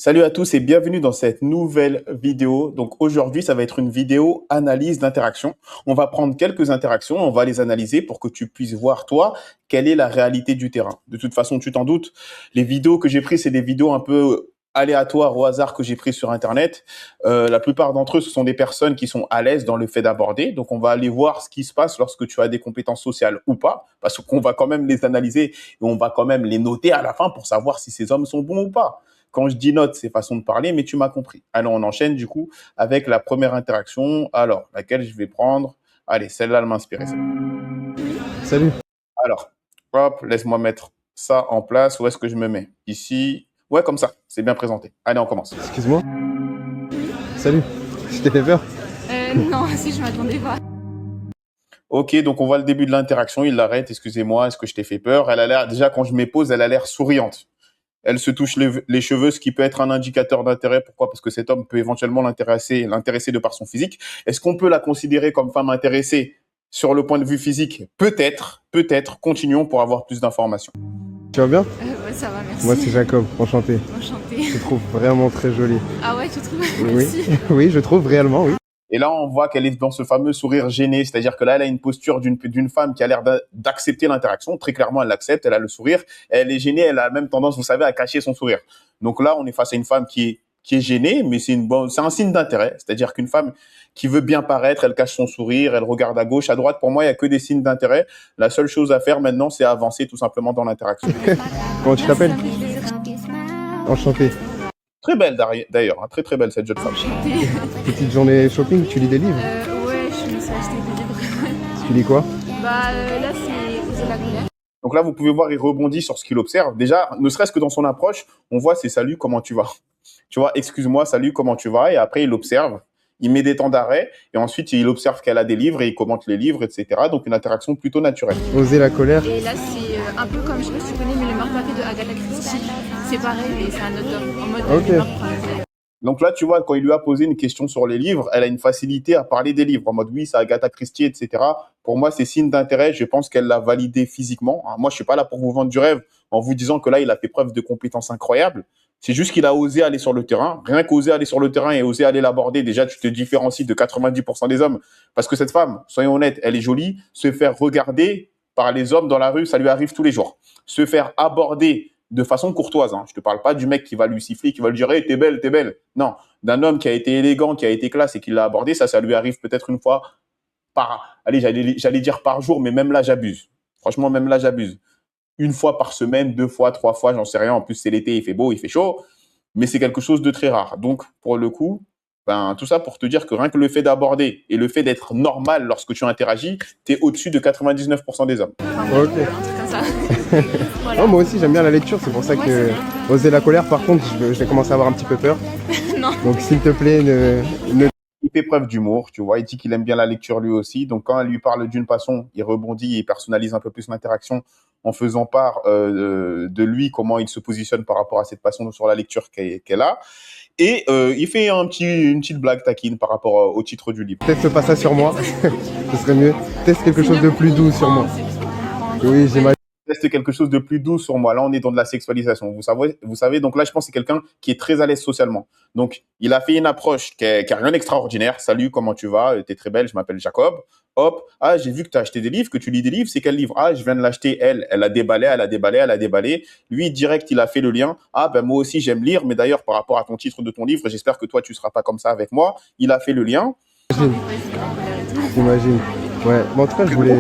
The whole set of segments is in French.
Salut à tous et bienvenue dans cette nouvelle vidéo. Donc aujourd'hui, ça va être une vidéo analyse d'interaction. On va prendre quelques interactions, on va les analyser pour que tu puisses voir, toi, quelle est la réalité du terrain. De toute façon, tu t'en doutes, les vidéos que j'ai prises, c'est des vidéos un peu aléatoires au hasard que j'ai prises sur Internet. La plupart d'entre eux, ce sont des personnes qui sont à l'aise dans le fait d'aborder. Donc on va aller voir ce qui se passe lorsque tu as des compétences sociales ou pas, parce qu'on va quand même les analyser et on va quand même les noter à la fin pour savoir si ces hommes sont bons ou pas. Quand je dis note, c'est façon de parler, mais tu m'as compris. Alors, on enchaîne du coup avec la première interaction. Alors, laquelle je vais prendre. Allez, celle-là, elle m'inspire. Salut. Alors, hop, laisse-moi mettre ça en place. Où est-ce que je me mets? Ici. Ouais, comme ça. C'est bien présenté. Allez, on commence. Excuse-moi. Salut. Je t'ai fait peur? Non, si je m'attendais pas. Ok, donc on voit le début de l'interaction. Il l'arrête. Excusez-moi, est-ce que je t'ai fait peur? Elle a l'air, déjà, quand je m'épose, elle a l'air souriante. Elle se touche les cheveux, ce qui peut être un indicateur d'intérêt. Pourquoi? Parce que cet homme peut éventuellement l'intéresser de par son physique. Est-ce qu'on peut la considérer comme femme intéressée sur le point de vue physique? Peut-être, peut-être. Continuons pour avoir plus d'informations. Tu vas bien? Ouais, ça va, merci. Moi c'est Jacob, enchanté. Enchantée. Je te trouve vraiment très jolie. Ah ouais, tu trouves? Oui, Merci. oui, je trouve réellement, oui. Et là, on voit qu'elle est dans ce fameux sourire gêné, c'est-à-dire que là, elle a une posture d'une femme qui a l'air d'accepter l'interaction. Très clairement, elle l'accepte, elle a le sourire. Elle est gênée, elle a même tendance, vous savez, à cacher son sourire. Donc là, on est face à une femme qui est gênée, mais c'est un signe d'intérêt. C'est-à-dire qu'une femme qui veut bien paraître, elle cache son sourire, elle regarde à gauche, à droite. Pour moi, il n'y a que des signes d'intérêt. La seule chose à faire maintenant, c'est avancer tout simplement dans l'interaction. Comment tu t'appelles? Enchanté. Très belle d'ailleurs, hein, très très belle cette jeune femme. Enchantée. Petite journée shopping, tu lis des livres? Ouais, je me suis acheté des livres. Tu lis quoi? Bah là, c'est Oser la colère. Donc là, vous pouvez voir, il rebondit sur ce qu'il observe. Déjà, ne serait-ce que dans son approche, on voit c'est salut, comment tu vas? Tu vois, excuse-moi, salut, comment tu vas? Et après, il observe, il met des temps d'arrêt, et ensuite, il observe qu'elle a des livres et il commente les livres, etc. Donc, une interaction plutôt naturelle. Oser la colère. Et là, c'est un peu comme, je sais pas si tu connais, mais le meurtre parfait de Agatha Christie. C'est pareil, mais c'est un autre homme. En mode Ok. le meurtre parfait. Donc là, tu vois, quand il lui a posé une question sur les livres, elle a une facilité à parler des livres, en mode oui, c'est Agatha Christie, etc. Pour moi, c'est signe d'intérêt. Je pense qu'elle l'a validé physiquement. Moi, je suis pas là pour vous vendre du rêve en vous disant que là, il a fait preuve de compétences incroyables. C'est juste qu'il a osé aller sur le terrain. Rien qu'oser aller sur le terrain et oser aller l'aborder, déjà, tu te différencies de 90% des hommes. Parce que cette femme, soyons honnêtes, elle est jolie. Se faire regarder par les hommes dans la rue, ça lui arrive tous les jours. Se faire aborder de façon courtoise, hein. Je te parle pas du mec qui va lui siffler, qui va lui dire hey, t'es belle, t'es belle. Non, d'un homme qui a été élégant, qui a été classe et qui l'a abordé, ça lui arrive peut-être une fois allez, j'allais dire par jour, mais même là, j'abuse. Franchement, même là, j'abuse. Une fois par semaine, 2 fois, 3 fois, j'en sais rien. En plus, c'est l'été, il fait beau, il fait chaud, mais c'est quelque chose de très rare. Donc, pour le coup, tout ça pour te dire que rien que le fait d'aborder et le fait d'être normal lorsque tu interagis, tu es au-dessus de 99% des hommes. Ok. Un truc comme ça. Oh, moi aussi j'aime bien la lecture, c'est pour ça Ouais, que c'est oser la colère, par contre, je vais commencer à avoir un petit peu peur. Non. Donc s'il te plaît, ne... Il fait preuve d'humour, tu vois. Il dit qu'il aime bien la lecture lui aussi. Donc, quand elle lui parle d'une façon, il rebondit et personnalise un peu plus l'interaction en faisant part de lui, comment il se positionne par rapport à cette passion sur la lecture qu'elle a. Et il fait une petite blague taquine par rapport au titre du livre. Teste pas ça sur moi, ce serait mieux. Teste quelque chose de plus doux sur moi. Oui, j'imagine. Teste quelque chose de plus doux sur moi. Là, on est dans de la sexualisation. Vous savez, donc là, je pense que c'est quelqu'un qui est très à l'aise socialement. Donc, il a fait une approche qui a rien d'extraordinaire. Salut, comment tu vas? T'es très belle, je m'appelle Jacob. Hop, ah, j'ai vu que tu as acheté des livres, que tu lis des livres. C'est quel livre? Ah, je viens de l'acheter. Elle a déballé, elle a déballé, elle a déballé. Lui, direct, il a fait le lien. Ah, ben moi aussi, j'aime lire. Mais d'ailleurs, par rapport à ton titre de ton livre, j'espère que toi, tu seras pas comme ça avec moi. Il a fait le lien. J'imagine. Ouais, mais en tout cas, je voulais...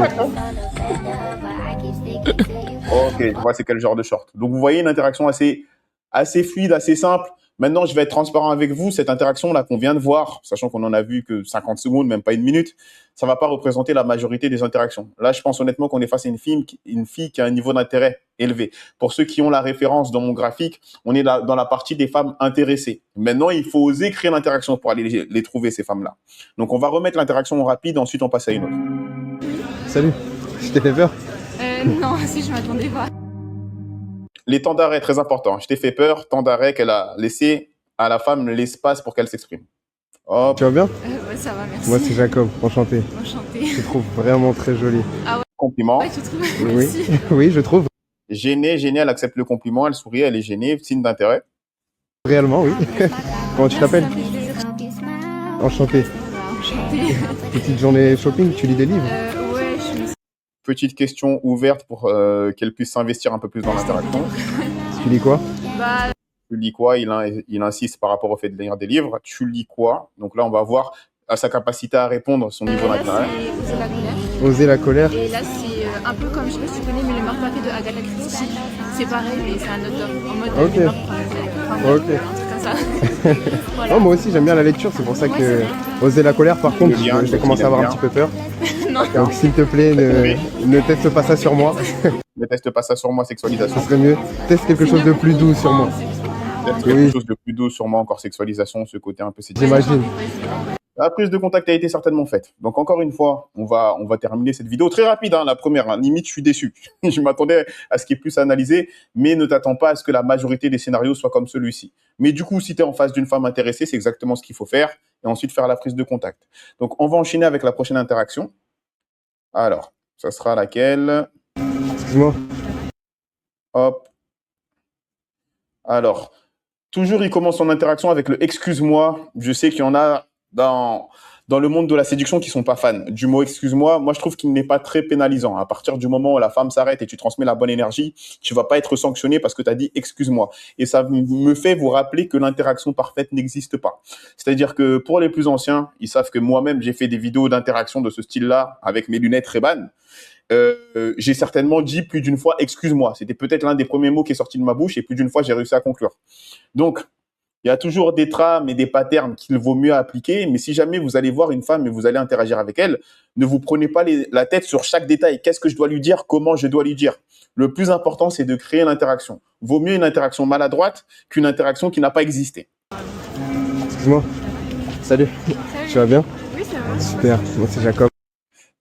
Ok, je vois c'est quel genre de short. Donc vous voyez une interaction assez fluide, assez simple. Maintenant, je vais être transparent avec vous. Cette interaction-là qu'on vient de voir, sachant qu'on en a vu que 50 secondes, même pas une minute, ça va pas représenter la majorité des interactions. Là, je pense honnêtement qu'on est face à une fille qui a un niveau d'intérêt élevé. Pour ceux qui ont la référence dans mon graphique, on est là dans la partie des femmes intéressées. Maintenant, il faut oser créer l'interaction pour aller les trouver, ces femmes-là. Donc, on va remettre l'interaction rapide, ensuite on passe à une autre. Salut, je t'ai fait peur? Non, si je m'attendais pas. Les temps d'arrêt, très important. Je t'ai fait peur, temps d'arrêt qu'elle a laissé à la femme l'espace pour qu'elle s'exprime. Hop, Tu vas bien? Ouais, ça va, merci. Moi c'est Jacob, enchanté. Enchantée. Je te trouve vraiment très jolie. compliment. Ouais, tu trouves? Oui, Merci. oui, je trouve. Gênée, elle accepte le compliment, elle sourit, elle est gênée, signe d'intérêt. Réellement, oui. Comment tu t'appelles? Enchanté. Enchantée. Petite journée shopping, tu lis des livres? Ouais, je suis Petite question ouverte pour qu'elle puisse s'investir un peu plus dans l'interaction. Tu lis quoi? bah, Tu lis quoi? Il insiste par rapport au fait de lire des livres. Tu lis quoi? Donc là, on va voir à sa capacité à répondre, son niveau là, d'intérêt. c'est la colère. Oser la colère? Et là, c'est un peu comme, je sais pas si tu connais, mais le meurtre-papier de Agatha Christie. C'est pareil, mais c'est un autre tome. En mode Ok. le meurtre, enfin, Ok. un truc comme ça. Voilà. Oh, moi aussi, j'aime bien la lecture, c'est pour ça que oser la colère, par contre, Le lien, je vais commencer à avoir un petit peu peur. Non. Donc, s'il te plaît, ne teste pas ça sur moi. Ne teste pas ça sur moi, Ce sexualisation. serait mieux. Teste quelque chose de plus doux sur moi. Teste Oui. quelque chose de plus doux sur moi, encore sexualisation, ce côté un peu séduisant. J'imagine. La prise de contact a été certainement faite. Donc encore une fois, on va terminer cette vidéo très rapide, hein, la première. Hein. Limite, je suis déçu. Je m'attendais à ce qu'il y ait plus à analyser, mais ne t'attends pas à ce que la majorité des scénarios soient comme celui-ci. Mais du coup, si tu es en face d'une femme intéressée, c'est exactement ce qu'il faut faire, et ensuite faire la prise de contact. Donc on va enchaîner avec la prochaine interaction. Alors, ça sera laquelle? Excuse-moi. Hop. Alors, toujours, il commence son interaction avec le excuse-moi. Je sais qu'il y en a dans le monde de la séduction qui sont pas fans du mot excuse-moi. Moi, je trouve qu'il n'est pas très pénalisant. À partir du moment où la femme s'arrête et tu transmets la bonne énergie, tu vas pas être sanctionné parce que tu as dit excuse-moi. Et ça me fait vous rappeler que l'interaction parfaite n'existe pas. C'est-à-dire que pour les plus anciens, ils savent que moi-même, j'ai fait des vidéos d'interaction de ce style-là avec mes lunettes Ray-Ban. J'ai certainement dit plus d'une fois excuse-moi. C'était peut-être l'un des premiers mots qui est sorti de ma bouche et plus d'une fois, j'ai réussi à conclure. Donc, il y a toujours des trames et des patterns qu'il vaut mieux appliquer, mais si jamais vous allez voir une femme et vous allez interagir avec elle, ne vous prenez pas la tête sur chaque détail. Qu'est-ce que je dois lui dire? Comment je dois lui dire? Le plus important, c'est de créer l'interaction. Vaut mieux une interaction maladroite qu'une interaction qui n'a pas existé. Excuse-moi. Salut. Tu vas bien? Oui, ça va. Super. Moi, c'est Jacob.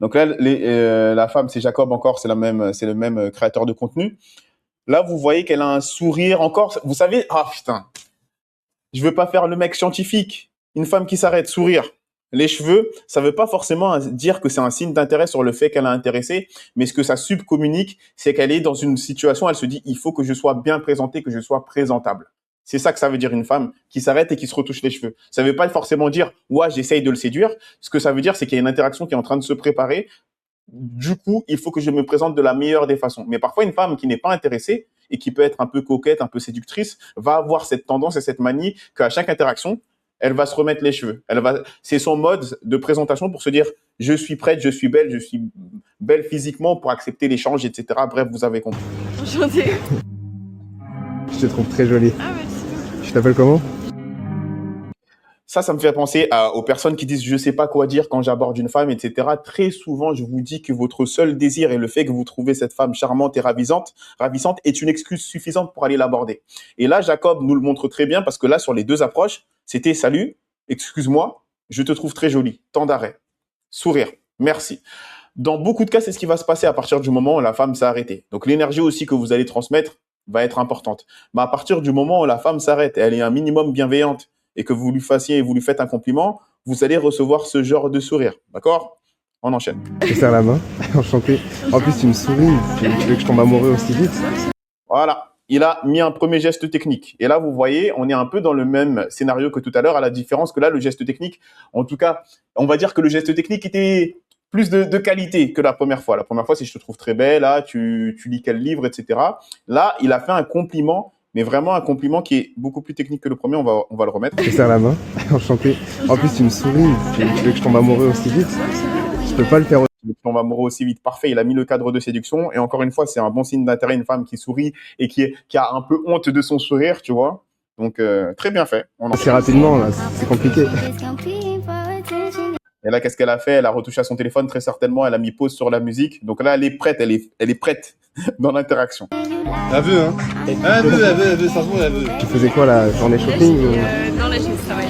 Donc là, la femme, c'est Jacob encore, c'est le même créateur de contenu. Là, vous voyez qu'elle a un sourire encore. Vous savez, ah putain, je veux pas faire le mec scientifique. Une femme qui s'arrête, sourire, les cheveux, ça veut pas forcément dire que c'est un signe d'intérêt sur le fait qu'elle a intéressé, mais ce que ça subcommunique, c'est qu'elle est dans une situation, elle se dit, il faut que je sois bien présenté, que je sois présentable. C'est ça que ça veut dire une femme qui s'arrête et qui se retouche les cheveux. Ça veut pas forcément dire, ouais, j'essaye de le séduire. Ce que ça veut dire, c'est qu'il y a une interaction qui est en train de se préparer. Du coup, il faut que je me présente de la meilleure des façons. Mais parfois, une femme qui n'est pas intéressée et qui peut être un peu coquette, un peu séductrice, va avoir cette tendance et cette manie qu'à chaque interaction, elle va se remettre les cheveux. C'est son mode de présentation pour se dire, je suis prête, je suis belle physiquement pour accepter l'échange, etc. Bref, vous avez compris. Enchantée. Je te trouve très jolie. Ah, merci. Tu t'appelles comment? Ça me fait penser aux personnes qui disent je sais pas quoi dire quand j'aborde une femme, etc. Très souvent, je vous dis que votre seul désir et le fait que vous trouvez cette femme charmante et ravissante est une excuse suffisante pour aller l'aborder. Et là, Jacob nous le montre très bien parce que là, sur les deux approches, c'était salut, excuse-moi, je te trouve très jolie, temps d'arrêt, sourire, merci. Dans beaucoup de cas, c'est ce qui va se passer à partir du moment où la femme s'est arrêtée. Donc l'énergie aussi que vous allez transmettre va être importante. Mais à partir du moment où la femme s'arrête et elle est un minimum bienveillante, et que vous lui faites un compliment, vous allez recevoir ce genre de sourire. D'accord? On enchaîne. Je te serre la main. Enchanté. En plus, tu me souris. Tu veux que je tombe amoureux aussi vite? Voilà. Il a mis un premier geste technique. Et là, vous voyez, on est un peu dans le même scénario que tout à l'heure, à la différence que là, le geste technique, en tout cas, on va dire que le geste technique était plus de qualité que la première fois. La première fois, c'est je te trouve très belle, là, tu lis quel livre, etc. Là, il a fait un compliment, mais vraiment un compliment qui est beaucoup plus technique que le premier. On va le remettre. Je te serre la main. Enchanté. En plus, tu me souris. Tu veux que je tombe amoureux aussi vite? Je peux pas le faire. On va amoureux aussi vite. Parfait. Il a mis le cadre de séduction. Et encore une fois, c'est un bon signe d'intérêt, une femme qui sourit et qui a un peu honte de son sourire, tu vois. Donc, très bien fait. Assez rapidement, là. C'est compliqué. Et là, qu'est-ce qu'elle a fait? Elle a retouché à son téléphone, très certainement. Elle a mis pause sur la musique. Donc là, elle est prête. Elle est prête dans l'interaction. Elle veut, hein. Elle veut, ça se voit, elle veut. Tu faisais quoi, la journée shopping ou... Non, là, j'ai travaillé.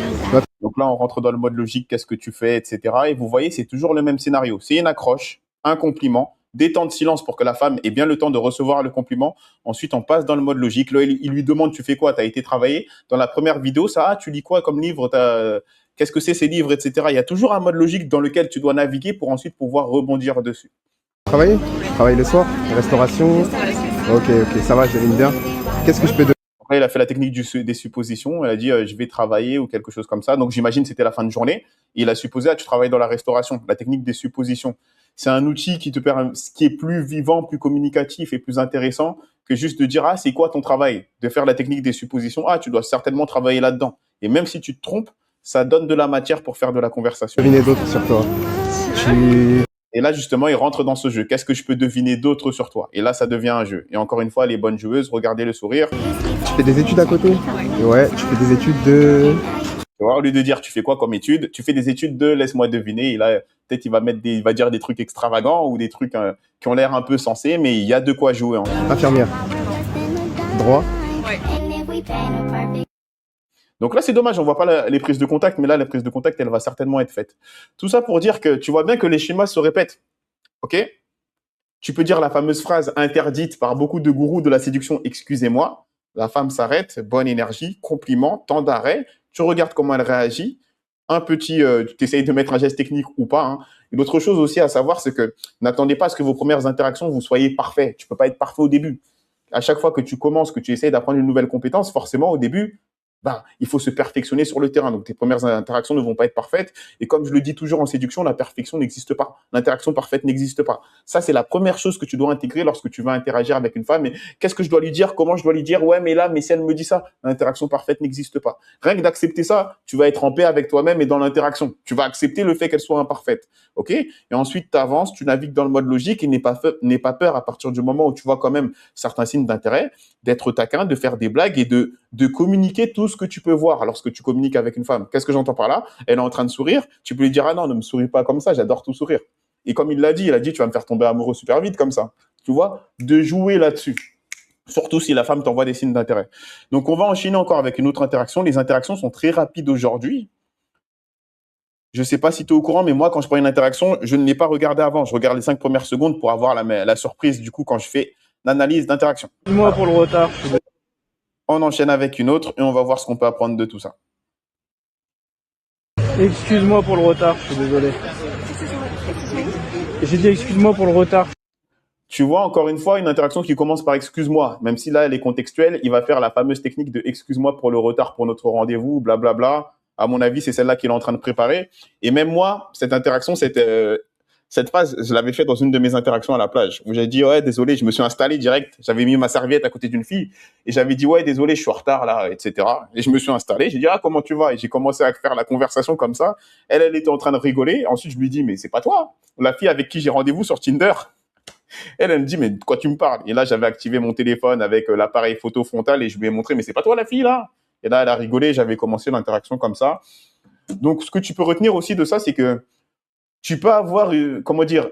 Donc là, on rentre dans le mode logique. Qu'est-ce que tu fais, etc. Et vous voyez, c'est toujours le même scénario. C'est une accroche, un compliment, des temps de silence pour que la femme ait bien le temps de recevoir le compliment. Ensuite, on passe dans le mode logique. Là, il lui demande, tu fais quoi? Tu as été travailler. Dans la première vidéo, tu lis quoi comme livre? Qu'est-ce que c'est ces livres, etc. Il y a toujours un mode logique dans lequel tu dois naviguer pour ensuite pouvoir rebondir dessus. Travailler le soir? Restauration? Ok, ça va, j'aime bien. Qu'est-ce que je peux donner? Après, il a fait la technique des suppositions. Elle a dit, je vais travailler ou quelque chose comme ça. Donc, j'imagine que c'était la fin de journée. Et il a supposé, ah, tu travailles dans la restauration. La technique des suppositions. C'est un outil qui te permet, qui est plus vivant, plus communicatif et plus intéressant que juste de dire, ah, c'est quoi ton travail? De faire la technique des suppositions. Ah, tu dois certainement travailler là-dedans. Et même si tu te trompes, ça donne de la matière pour faire de la conversation. Deviner d'autres sur toi. Tu... Et là, justement, il rentre dans ce jeu. Qu'est-ce que je peux deviner d'autre sur toi? Et là, ça devient un jeu. Et encore une fois, les bonnes joueuses, regardez le sourire. Tu fais des études à côté? Ouais, tu fais des études de... Tu vois, au lieu de dire tu fais quoi comme études, tu fais des études de laisse-moi deviner. Et là, peut-être il va dire des trucs extravagants ou des trucs qui ont l'air un peu sensés, mais il y a de quoi jouer. Infirmière. Droit. Donc là, c'est dommage, on voit pas les prises de contact, mais là, la prise de contact, elle va certainement être faite. Tout ça pour dire que tu vois bien que les schémas se répètent. OK? Tu peux dire la fameuse phrase interdite par beaucoup de gourous de la séduction, excusez-moi. La femme s'arrête, bonne énergie, compliment, temps d'arrêt. Tu regardes comment elle réagit. Un petit, tu essayes de mettre un geste technique ou pas. Hein. Et l'autre chose aussi à savoir, c'est que n'attendez pas à ce que vos premières interactions, vous soyez parfait. Tu peux pas être parfait au début. À chaque fois que tu commences, que tu essayes d'apprendre une nouvelle compétence, forcément, au début, il faut se perfectionner sur le terrain. Donc, tes premières interactions ne vont pas être parfaites. Et comme je le dis toujours en séduction, la perfection n'existe pas. L'interaction parfaite n'existe pas. Ça, c'est la première chose que tu dois intégrer lorsque tu vas interagir avec une femme. Et qu'est-ce que je dois lui dire? Comment je dois lui dire? Ouais, mais là, mais si elle me dit ça, l'interaction parfaite n'existe pas. Rien que d'accepter ça, tu vas être en paix avec toi-même et dans l'interaction. Tu vas accepter le fait qu'elle soit imparfaite. OK? Et ensuite, tu avances, tu navigues dans le mode logique et n'aie pas peur à partir du moment où tu vois quand même certains signes d'intérêt, d'être taquin, de faire des blagues et de communiquer tout ce que tu peux voir lorsque tu communiques avec une femme. Qu'est-ce que j'entends par là? Elle est en train de sourire. Tu peux lui dire, ah non, ne me souris pas comme ça, j'adore tout sourire. Et comme il a dit, tu vas me faire tomber amoureux super vite comme ça. Tu vois? De jouer là-dessus. Surtout si la femme t'envoie des signes d'intérêt. Donc, on va enchaîner encore avec une autre interaction. Les interactions sont très rapides aujourd'hui. Je ne sais pas si tu es au courant, mais moi, quand je prends une interaction, je ne l'ai pas regardée avant. Je regarde les 5 premières secondes pour avoir la surprise, du coup, quand je fais l'analyse d'interaction. Dis-moi pour le retard. On enchaîne avec une autre et on va voir ce qu'on peut apprendre de tout ça. Excuse-moi pour le retard, je suis désolé. J'ai dit excuse-moi pour le retard. Tu vois, encore une fois, une interaction qui commence par excuse-moi. Même si là, elle est contextuelle, il va faire la fameuse technique de excuse-moi pour le retard pour notre rendez-vous, blablabla. À mon avis, c'est celle-là qu'il est en train de préparer. Et même moi, cette interaction, cette phase, je l'avais fait dans une de mes interactions à la plage, où j'ai dit, ouais, désolé, je me suis installé direct. J'avais mis ma serviette à côté d'une fille et j'avais dit, ouais, désolé, je suis en retard là, etc. Et je me suis installé. J'ai dit, ah, comment tu vas? Et j'ai commencé à faire la conversation comme ça. Elle était en train de rigoler. Ensuite, je lui dis, mais c'est pas toi, la fille avec qui j'ai rendez-vous sur Tinder. Elle me dit, mais de quoi tu me parles? Et là, j'avais activé mon téléphone avec l'appareil photo frontal et je lui ai montré, mais c'est pas toi la fille là? Et là, elle a rigolé. J'avais commencé l'interaction comme ça. Donc, ce que tu peux retenir aussi de ça, c'est que tu peux avoir, comment dire,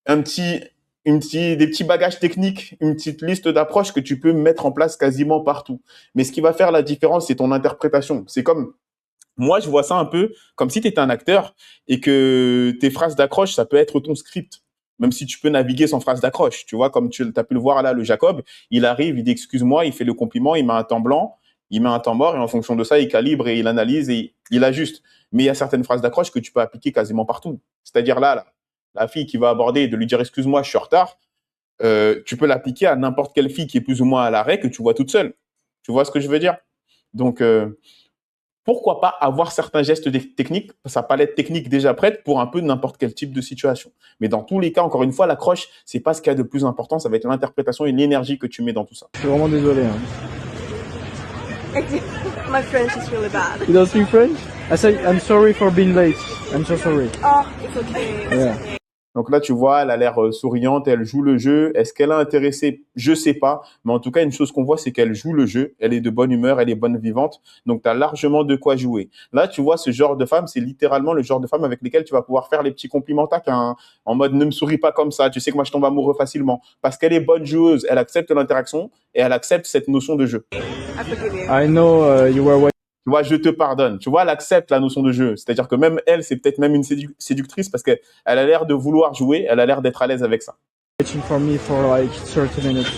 des petits bagages techniques, une petite liste d'approches que tu peux mettre en place quasiment partout. Mais ce qui va faire la différence, c'est ton interprétation. C'est comme, moi, je vois ça un peu comme si tu étais un acteur et que tes phrases d'accroche, ça peut être ton script. Même si tu peux naviguer sans phrase d'accroche. Tu vois, comme tu as pu le voir là, le Jacob, il arrive, il dit excuse-moi, il fait le compliment, il met un temps blanc, il met un temps mort et en fonction de ça, il calibre et il analyse et il ajuste. Mais il y a certaines phrases d'accroche que tu peux appliquer quasiment partout. C'est-à-dire là, la fille qui va aborder, de lui dire excuse-moi, je suis en retard, tu peux l'appliquer à n'importe quelle fille qui est plus ou moins à l'arrêt que tu vois toute seule. Tu vois ce que je veux dire? Donc, pourquoi pas avoir certains gestes techniques, sa palette technique déjà prête pour un peu n'importe quel type de situation. Mais dans tous les cas, encore une fois, l'accroche, c'est pas ce qu'il y a de plus important, ça va être l'interprétation et l'énergie que tu mets dans tout ça. Je suis vraiment désolé. Hein. My French is really bad. You don't speak French? I say I'm sorry for being late. I'm so sorry. Oh, it's okay. Yeah. Donc là, tu vois, elle a l'air souriante, elle joue le jeu. Est-ce qu'elle a intéressé? Je sais pas. Mais en tout cas, une chose qu'on voit, c'est qu'elle joue le jeu. Elle est de bonne humeur, elle est bonne vivante. Donc, tu as largement de quoi jouer. Là, tu vois, ce genre de femme, c'est littéralement le genre de femme avec lesquelles tu vas pouvoir faire les petits compliments taquins, en mode ne me souris pas comme ça. Tu sais que moi, je tombe amoureux facilement. Parce qu'elle est bonne joueuse. Elle accepte l'interaction et elle accepte cette notion de jeu. I know you were Tu vois, je te pardonne. Tu vois, elle accepte la notion de jeu. C'est-à-dire que même elle, c'est peut-être même une séductrice parce qu'elle a l'air de vouloir jouer. Elle a l'air d'être à l'aise avec ça. waiting for me for like 30 minutes.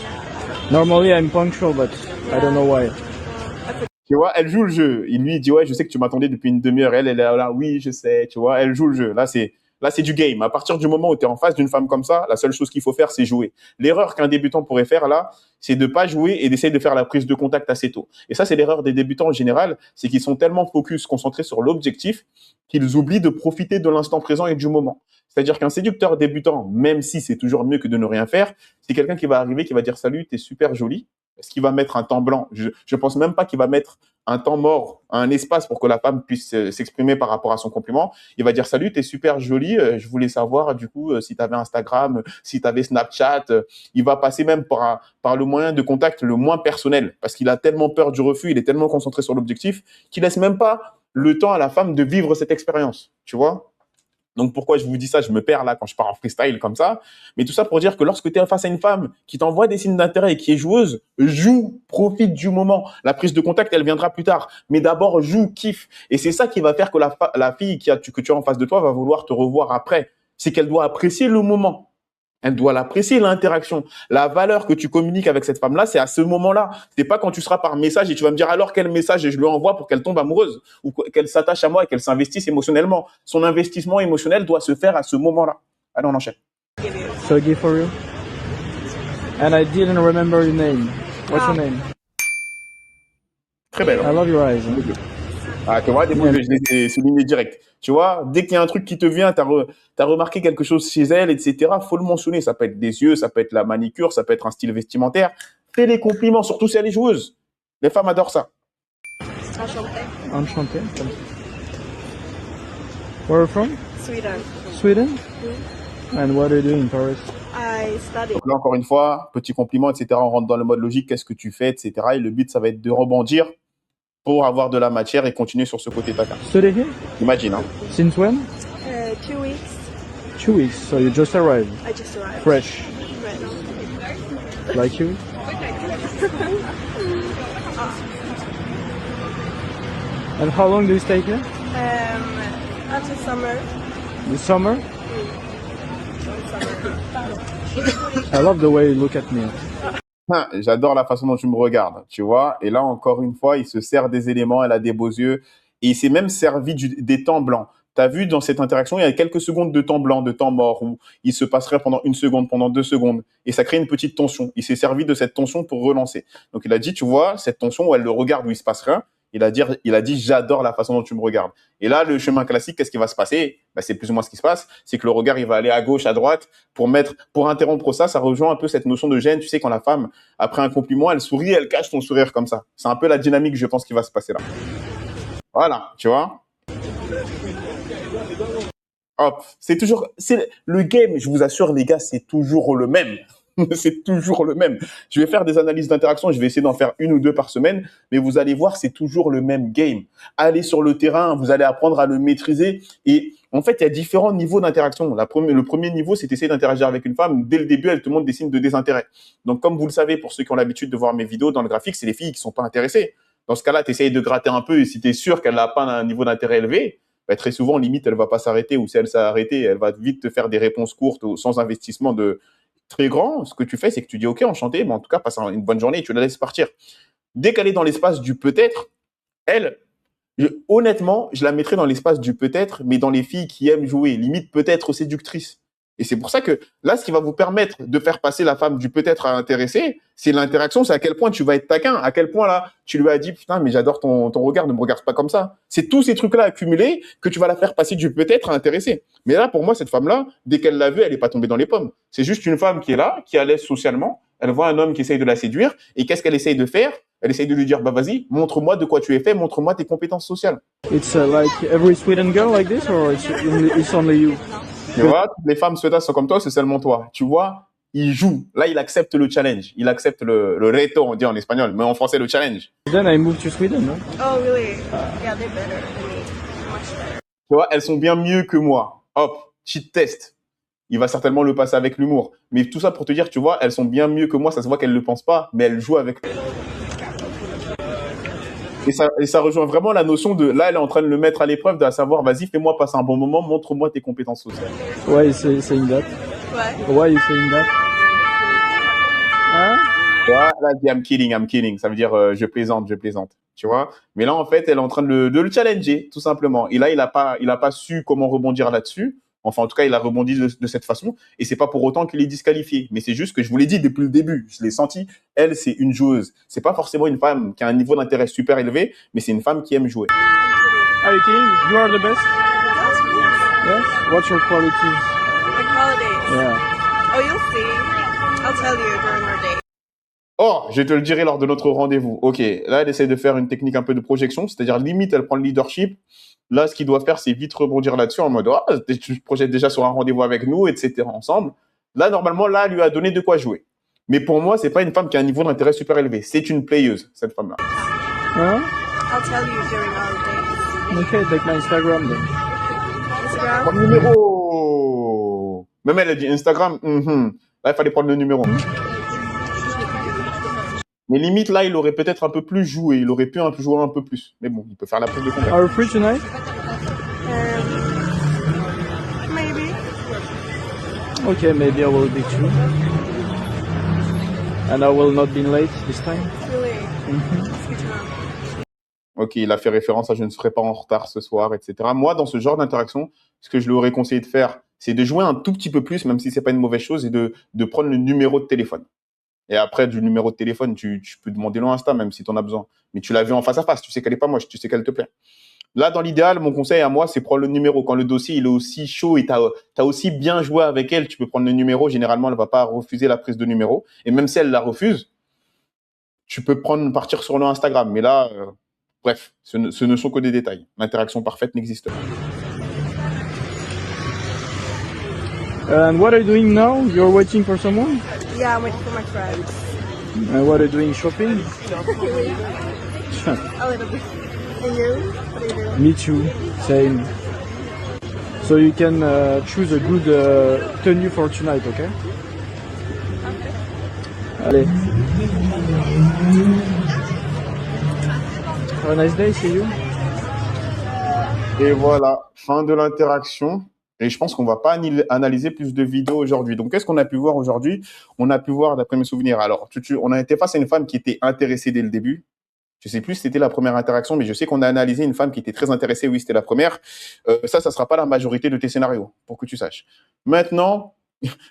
Normally I'm punctual, but I don't know why. Tu vois, elle joue le jeu. Il lui dit, ouais, je sais que tu m'attendais depuis une demi-heure. Elle est là, oui, je sais. Tu vois, elle joue le jeu. Là, Là, c'est du game. À partir du moment où tu es en face d'une femme comme ça, la seule chose qu'il faut faire, c'est jouer. L'erreur qu'un débutant pourrait faire là, c'est de pas jouer et d'essayer de faire la prise de contact assez tôt. Et ça, c'est l'erreur des débutants en général, c'est qu'ils sont tellement focus, concentrés sur l'objectif, qu'ils oublient de profiter de l'instant présent et du moment. C'est-à-dire qu'un séducteur débutant, même si c'est toujours mieux que de ne rien faire, c'est quelqu'un qui va arriver, qui va dire salut, t'es super jolie. Est-ce qu'il va mettre un temps blanc? Je pense même pas qu'il va mettre un temps mort, un espace pour que la femme puisse s'exprimer par rapport à son compliment. Il va dire salut, t'es super jolie. Je voulais savoir du coup si tu avais Instagram, si tu avais Snapchat. Il va passer même par le moyen de contact le moins personnel parce qu'il a tellement peur du refus, il est tellement concentré sur l'objectif qu'il laisse même pas le temps à la femme de vivre cette expérience. Tu vois? Donc pourquoi je vous dis ça, je me perds là quand je pars en freestyle comme ça. Mais tout ça pour dire que lorsque tu es face à une femme qui t'envoie des signes d'intérêt et qui est joueuse, joue, profite du moment. La prise de contact, elle viendra plus tard. Mais d'abord, joue, kiffe. Et c'est ça qui va faire que la fille que tu as en face de toi va vouloir te revoir après. C'est qu'elle doit apprécier le moment. Elle doit l'apprécier, l'interaction. La valeur que tu communiques avec cette femme-là, c'est à ce moment-là. C'est pas quand tu seras par message et tu vas me dire alors quel message je lui envoie pour qu'elle tombe amoureuse ou qu'elle s'attache à moi et qu'elle s'investisse émotionnellement. Son investissement émotionnel doit se faire à ce moment-là. Allez, on enchaîne. So a gift for you. And I didn't remember your name. What's your name? Très belle. I love your eyes. Hein? Ah, tu vois, des mots, je les ai soulignés direct. Tu vois, dès qu'il y a un truc qui te vient, t'as remarqué quelque chose chez elle, etc., faut le mentionner. Ça peut être des yeux, ça peut être la manicure, ça peut être un style vestimentaire. Fais les compliments, surtout si elle est joueuse. Les femmes adorent ça. Enchanté. Where are you from? Sweden. Sweden? And what do you do in Paris? I study. Donc là, encore une fois, petit compliment, etc., on rentre dans le mode logique, qu'est-ce que tu fais, etc. Et le but, ça va être de rebondir pour avoir de la matière et continuer sur ce côté taquin. Study here? Imagine, hein. Since when? 2 weeks. 2 weeks. So you just arrived. I just arrived. Fresh. Right. Like you? And how long do you stay here? Until summer. This summer? I love the way you look at me. J'adore la façon dont tu me regardes, tu vois. Et là, encore une fois, il se sert des éléments, elle a des beaux yeux. Et il s'est même servi des temps blancs. Tu as vu dans cette interaction, il y a quelques secondes de temps blanc, de temps mort, où il se passerait pendant 1 seconde, pendant 2 secondes. Et ça crée une petite tension. Il s'est servi de cette tension pour relancer. Donc, il a dit, tu vois, cette tension où elle le regarde, où il se passe rien. Il a dit, j'adore la façon dont tu me regardes. Et là, le chemin classique, qu'est-ce qui va se passer? Ben, c'est plus ou moins ce qui se passe. C'est que le regard, il va aller à gauche, à droite pour interrompre ça. Ça rejoint un peu cette notion de gêne. Tu sais, quand la femme, après un compliment, elle sourit, elle cache son sourire comme ça. C'est un peu la dynamique, je pense, qui va se passer là. Voilà, tu vois? Hop. Le game, je vous assure, les gars, c'est toujours le même. C'est toujours le même. Je vais faire des analyses d'interaction, je vais essayer d'en faire 1 ou 2 par semaine, mais vous allez voir, c'est toujours le même game. Allez sur le terrain, vous allez apprendre à le maîtriser. Et en fait, il y a différents niveaux d'interaction. Le premier niveau, c'est essayer d'interagir avec une femme. Dès le début, elle te montre des signes de désintérêt. Donc, comme vous le savez, pour ceux qui ont l'habitude de voir mes vidéos dans le graphique, c'est les filles qui sont pas intéressées. Dans ce cas-là, tu essayes de gratter un peu et si tu es sûr qu'elle n'a pas un niveau d'intérêt élevé, bah, très souvent, limite, elle va pas s'arrêter ou si elle s'est arrêtée, elle va vite te faire des réponses courtes ou sans investissement très grand. Ce que tu fais, c'est que tu dis OK, enchanté, mais en tout cas, passe une bonne journée et tu la laisses partir. Dès qu'elle est dans l'espace du peut-être, honnêtement, je la mettrais dans l'espace du peut-être, mais dans les filles qui aiment jouer, limite peut-être séductrice. Et c'est pour ça que là, ce qui va vous permettre de faire passer la femme du peut-être à intéressée, c'est l'interaction, c'est à quel point tu vas être taquin, à quel point là, tu lui as dit, putain, mais j'adore ton regard, ne me regarde pas comme ça. C'est tous ces trucs-là accumulés que tu vas la faire passer du peut-être à intéressée. Mais là, pour moi, cette femme-là, dès qu'elle l'a vue, elle n'est pas tombée dans les pommes. C'est juste une femme qui est là, qui est à l'aise socialement, elle voit un homme qui essaye de la séduire, et qu'est-ce qu'elle essaye de faire? Elle essaye de lui dire, bah vas-y, montre-moi de quoi tu es fait, montre-moi tes compétences sociales. It's like every Sweden girl like this, or it's only you? Tu vois, toutes les femmes suédoises sont comme toi, c'est seulement toi. Tu vois, il joue. Là, il accepte le challenge. Il accepte le reto, on dit en espagnol, mais en français, le challenge. Then I moved to Sweden, no? Oh, really? Yeah, they're better than me. Much better. Tu vois, elles sont bien mieux que moi. Hop, cheat test. Il va certainement le passer avec l'humour. Mais tout ça pour te dire, tu vois, elles sont bien mieux que moi. Ça se voit qu'elles ne le pensent pas, mais elles jouent avec. Et ça rejoint vraiment la notion de, là, elle est en train de le mettre à l'épreuve, de savoir, vas-y, fais-moi passer un bon moment, montre-moi tes compétences sociales. Why you saying that? What? Why you saying that? Hein? Tu vois, là, elle dit, I'm kidding. Ça veut dire, je plaisante. Tu vois? Mais là, en fait, elle est en train de le challenger, tout simplement. Et là, il a pas su comment rebondir là-dessus. Enfin, en tout cas, il a rebondi de cette façon. Et c'est pas pour autant qu'il est disqualifié. Mais c'est juste que je vous l'ai dit depuis le début. Je l'ai senti. Elle, c'est une joueuse. C'est pas forcément une femme qui a un niveau d'intérêt super élevé, mais c'est une femme qui aime jouer. Are you kidding? You are the best? Yes? What's your qualities? My qualities. Yeah. Oh, you'll see. I'll tell you during our date. Oh, je te le dirai lors de notre rendez-vous. Ok, là, elle essaie de faire une technique un peu de projection, c'est-à-dire limite, elle prend le leadership. Là, ce qu'il doit faire, c'est vite rebondir là-dessus en mode, ah, tu te projettes déjà sur un rendez-vous avec nous, etc. ensemble. Là, normalement, là, elle lui a donné de quoi jouer. Mais pour moi, c'est pas une femme qui a un niveau d'intérêt super élevé. C'est une playeuse, cette femme-là. Huh? I'll tell you during our date. Okay, take my Instagram then. Prends Instagram? le numéro. Même elle a dit Instagram. Là, il fallait prendre le numéro. Mais limite, là, il aurait peut-être un peu plus joué. Il aurait pu un peu jouer un peu plus. Mais bon, il peut faire la prise de contact. Are you free tonight? Maybe. Okay, maybe I will be too. And I will not be late this time. Really. It's good to know. Ok, il a fait référence à je ne serai pas en retard ce soir, etc. Moi, dans ce genre d'interaction, ce que je lui aurais conseillé de faire, c'est de jouer un tout petit peu plus, même si c'est pas une mauvaise chose, et de prendre le numéro de téléphone. Et après, du numéro de téléphone, tu peux demander le Insta, même si tu en as besoin. Mais tu l'as vu en face à face, tu sais qu'elle est pas moche, tu sais qu'elle te plaît. Là, dans l'idéal, mon conseil à moi, c'est prendre le numéro. Quand le dossier il est aussi chaud et t'as aussi bien joué avec elle, tu peux prendre le numéro. Généralement, elle va pas refuser la prise de numéro. Et même si elle la refuse, tu peux partir sur le Instagram. Mais là, bref, ce ne sont que des détails. L'interaction parfaite n'existe pas. And what are you doing now? You're waiting for someone? Yeah, I'm waiting for my friends. And what are you doing? Shopping? A little bit. And you? What are you doing? Me too. Same. So you can choose a good tenue for tonight, okay? Allez. Have a nice day. See you. Et voilà, fin de l'interaction. Et je pense qu'on va pas analyser plus de vidéos aujourd'hui. Donc, qu'est-ce qu'on a pu voir aujourd'hui? On a pu voir, d'après mes souvenirs, alors, on a été face à une femme qui était intéressée dès le début. Je sais plus si c'était la première interaction, mais je sais qu'on a analysé une femme qui était très intéressée. Oui, c'était la première. Ça sera pas la majorité de tes scénarios, pour que tu saches. Maintenant,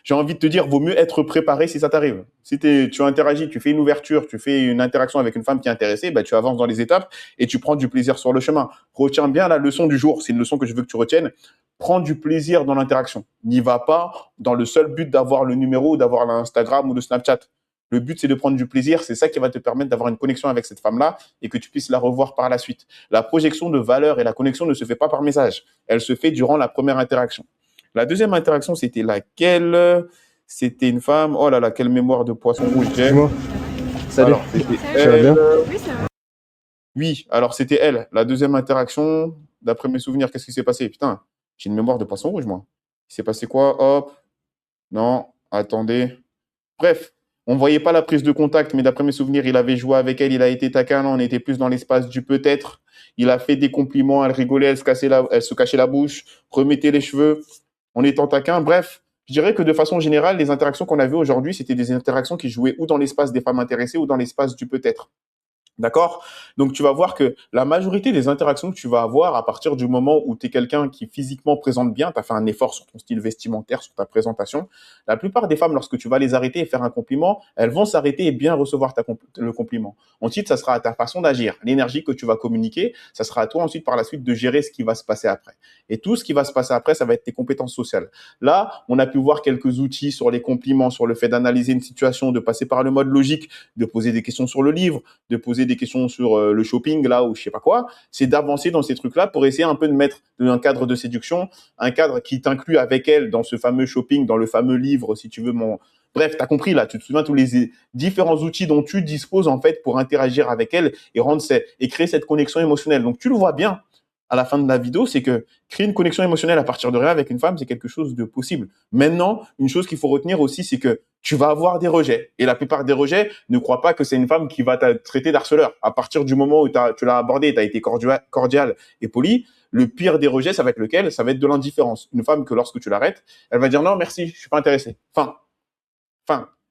j'ai envie de te dire, vaut mieux être préparé si ça t'arrive. Si tu interagis, tu fais une ouverture, tu fais une interaction avec une femme qui est intéressée, bah, tu avances dans les étapes et tu prends du plaisir sur le chemin. Retiens bien la leçon du jour. C'est une leçon que je veux que tu retiennes. Prends du plaisir dans l'interaction. N'y va pas dans le seul but d'avoir le numéro ou d'avoir l'Instagram ou le Snapchat. Le but, c'est de prendre du plaisir. C'est ça qui va te permettre d'avoir une connexion avec cette femme-là et que tu puisses la revoir par la suite. La projection de valeur et la connexion ne se fait pas par message. Elle se fait durant la première interaction. La deuxième interaction, c'était laquelle? C'était une femme. Oh là là, quelle mémoire de poisson rouge j'ai. Dis-moi. Salut. Alors, c'était Ça va bien? Oui, ça va. Oui, alors c'était elle. La deuxième interaction, d'après mes souvenirs, qu'est-ce qui s'est passé? Putain, j'ai une mémoire de poisson rouge, moi. Il s'est passé quoi? Hop. Non, attendez. Bref, on voyait pas la prise de contact, mais d'après mes souvenirs, il avait joué avec elle, il a été taquin. Là, on était plus dans l'espace du peut-être. Il a fait des compliments, elle rigolait, elle se cachait la bouche, remettait les cheveux, en étant taquin. Bref, je dirais que de façon générale, les interactions qu'on a vues aujourd'hui, c'était des interactions qui jouaient ou dans l'espace des femmes intéressées ou dans l'espace du peut-être. D'accord? Donc, tu vas voir que la majorité des interactions que tu vas avoir à partir du moment où tu es quelqu'un qui physiquement présente bien, tu as fait un effort sur ton style vestimentaire, sur ta présentation, la plupart des femmes, lorsque tu vas les arrêter et faire un compliment, elles vont s'arrêter et bien recevoir le compliment. Ensuite, ça sera à ta façon d'agir, l'énergie que tu vas communiquer, ça sera à toi ensuite par la suite de gérer ce qui va se passer après. Et tout ce qui va se passer après, ça va être tes compétences sociales. Là, on a pu voir quelques outils sur les compliments, sur le fait d'analyser une situation, de passer par le mode logique, de poser des questions sur le livre, de poser des questions sur le shopping, là, ou je sais pas quoi. C'est d'avancer dans ces trucs-là pour essayer un peu de mettre un cadre de séduction, un cadre qui t'inclut avec elle dans ce fameux shopping, dans le fameux livre, si tu veux, Bref, tu as compris là, tu te souviens tous les différents outils dont tu disposes en fait pour interagir avec elle et créer cette connexion émotionnelle. Donc tu le vois bien à la fin de la vidéo, c'est que créer une connexion émotionnelle à partir de rien avec une femme, c'est quelque chose de possible. Maintenant, une chose qu'il faut retenir aussi, c'est que tu vas avoir des rejets. Et la plupart des rejets, ne crois pas que c'est une femme qui va te traiter d'harceleur. À partir du moment où tu l'as abordé, tu as été cordial et poli, le pire des rejets, ça va être lequel? Ça va être de l'indifférence. Une femme que lorsque tu l'arrêtes, elle va dire non, merci, je suis pas intéressé. Enfin,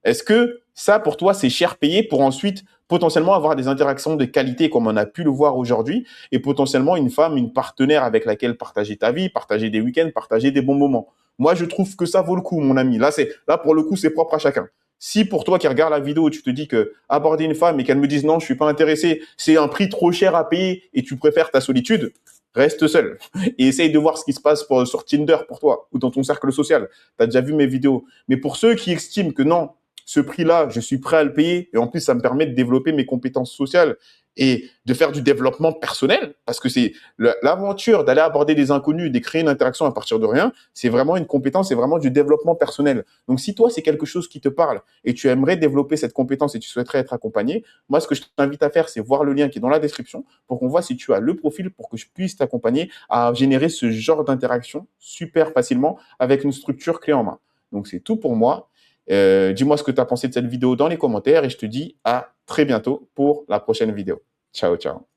Est-ce que ça, pour toi, c'est cher payé pour ensuite potentiellement avoir des interactions de qualité comme on a pu le voir aujourd'hui et potentiellement une femme, une partenaire avec laquelle partager ta vie, partager des week-ends, partager des bons moments? Moi, je trouve que ça vaut le coup, mon ami. Là, pour le coup, c'est propre à chacun. Si pour toi qui regarde la vidéo, tu te dis que aborder une femme et qu'elle me dise non, je suis pas intéressé, c'est un prix trop cher à payer et tu préfères ta solitude, reste seul et essaye de voir ce qui se passe sur Tinder pour toi ou dans ton cercle social. Tu as déjà vu mes vidéos. Mais pour ceux qui estiment que non, ce prix-là, je suis prêt à le payer et en plus, ça me permet de développer mes compétences sociales et de faire du développement personnel parce que c'est l'aventure d'aller aborder des inconnus, de créer une interaction à partir de rien, c'est vraiment une compétence, c'est vraiment du développement personnel. Donc, si toi, c'est quelque chose qui te parle et tu aimerais développer cette compétence et tu souhaiterais être accompagné, moi, ce que je t'invite à faire, c'est voir le lien qui est dans la description pour qu'on voit si tu as le profil pour que je puisse t'accompagner à générer ce genre d'interaction super facilement avec une structure clé en main. Donc, c'est tout pour moi. Dis-moi ce que tu as pensé de cette vidéo dans les commentaires et je te dis à très bientôt pour la prochaine vidéo. Ciao, ciao.